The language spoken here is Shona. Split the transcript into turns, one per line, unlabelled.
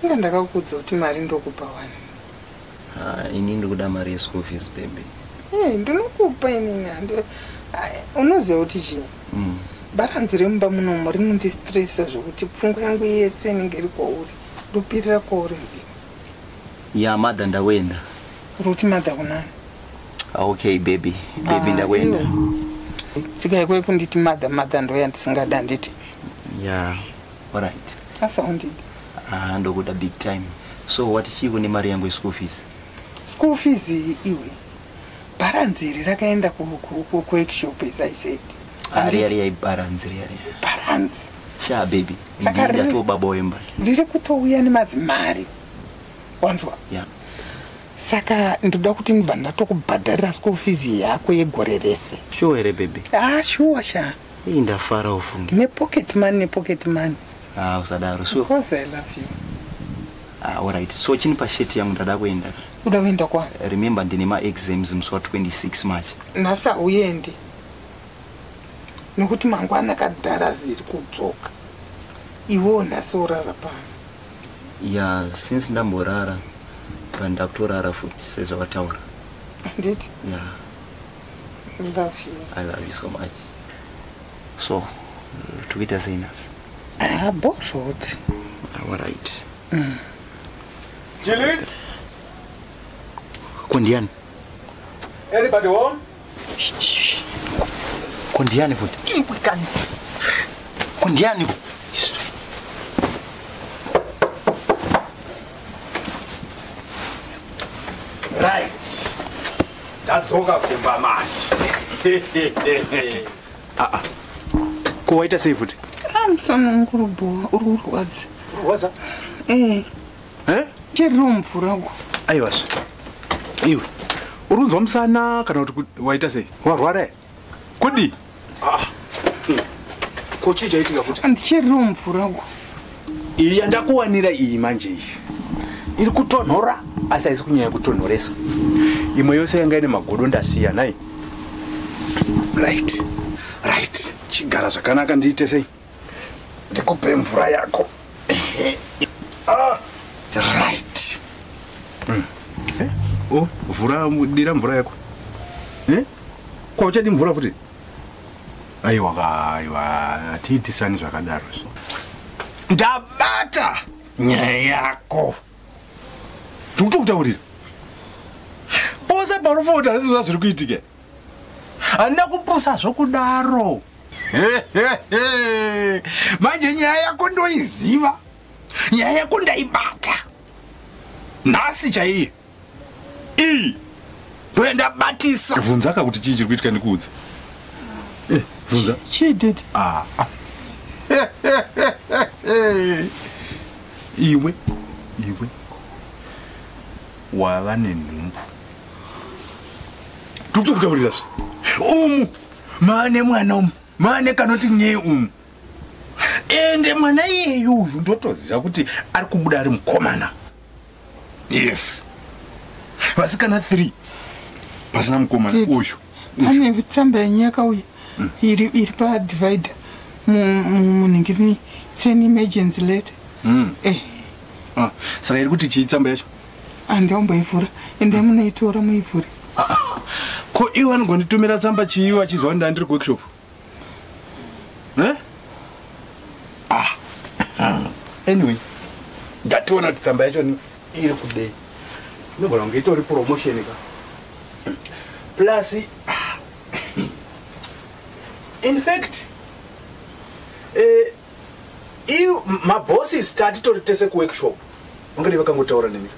Nga ndakakudza kuti mari ndokupa wani.
Ini ndokuda mari ye-school fees baby.
Ndinokupa inini unoziva kuti chii? Baranzi remumba munomu rinondistressa zvokuti pfungwa yangu yese inenge iri kwauri. Ndopirira kwauri mbiri.
Ya madha ndawenda.
Ruti madha kunani?
Okay baby ndawenda.
Tsika yako kunditi madha ndo yandisingada nditi.
Yeah, alright.
Asa undidi.
Ndokuda big time. So what chiko ni mari yangu ye-school fees?
School fees iwe. Baranzi rakaenda ku workshop as I said.
Ari baranzi.
Baranzi.
Sha baby. Ndida to baba wemba.
Riri kutouya nemazimari. Wanzwa?
Yeah.
Saka ndoda kuti ndibva ndatokubhadharira school fees yako yegore rese.
Sure ere baby.
Sure sha.
Ndafara ufungi.
Ne pocket money.
Usadaro. So
because I love you.
Alright. So chinipa sheti yangu ndada kuenda.
Uda kuenda kwa?
Remember ndine ma exams mswa 26 March.
Nasa uyendi. Nokuti mangwana kadhara ziri kudzoka. Iwona sorara pano.
Yeah, since ndamborara ndakutorara futi sezvawataura.
Did?
Yeah.
I love you.
I love you so much. So, tuita sainas.
Boshot.
Alright.
Jilly?
Kondiani.
Anybody home?
Kondiani futi. Kondiani.
Right. That's all up in my mind.
Kuwaita sei futi? Msana ngurubo ururwadzi.
Waza?
Chero mvurago.
Aiwas. Iwe. Urunzwa musana kana kuti waita sei? Warwara? Kudi? Kochi chaitika futi.
Andichero mvurago.
Iyi yandakuwanira iyi manje iyi. Iri kutonhora asi haisi kunyanya kutonhoresa. Imwe yose yanga ine magodo ndasiya nai. Right. Chigara zvakanaka ndiite sei? Ndikupe mvura yako. Right. Dira mvura yako. Kwa uchadi mvura futi? Aiwa, tiitisani zvakadaro. Ndabata nyaya yako. Tukutaurira. Pose parofoda rezvo zviri kuitika. Handina kupusa zvokudaro. Manje nyaya yako ndoiziva. Nyaya yako ndaibata. Nhasi chaiye. Ndoenda batisa. Vunzaka kuti chii chiri kuitika ndikuudza. Vunza.
Chididi.
Iwe. Wava nenhumbu. Tukutaurira umu mane mwana mane kanoti nye ende mwana iyeyu ndotoziva kuti ari kubuda ari mukomana. Yes. Vasikana 3 pasina mukomana uyu.
Pane tsamba yenyaka uyu iri padivider muningiri send emergency letter.
Saka iri kuti chii tsamba yacho?
Andiamboivhura ende munoitora muivhure.
Ko iwe anogonditumira tsamba chii wachizwa kuti ndandiri kuworkshop? Anyway, ngationa kuti tsamba yacho iri kudei. Inogona kunge itori promotion ka. Plus in fact my boss is started to take a workshop. Ungadi vakangotaura nemi.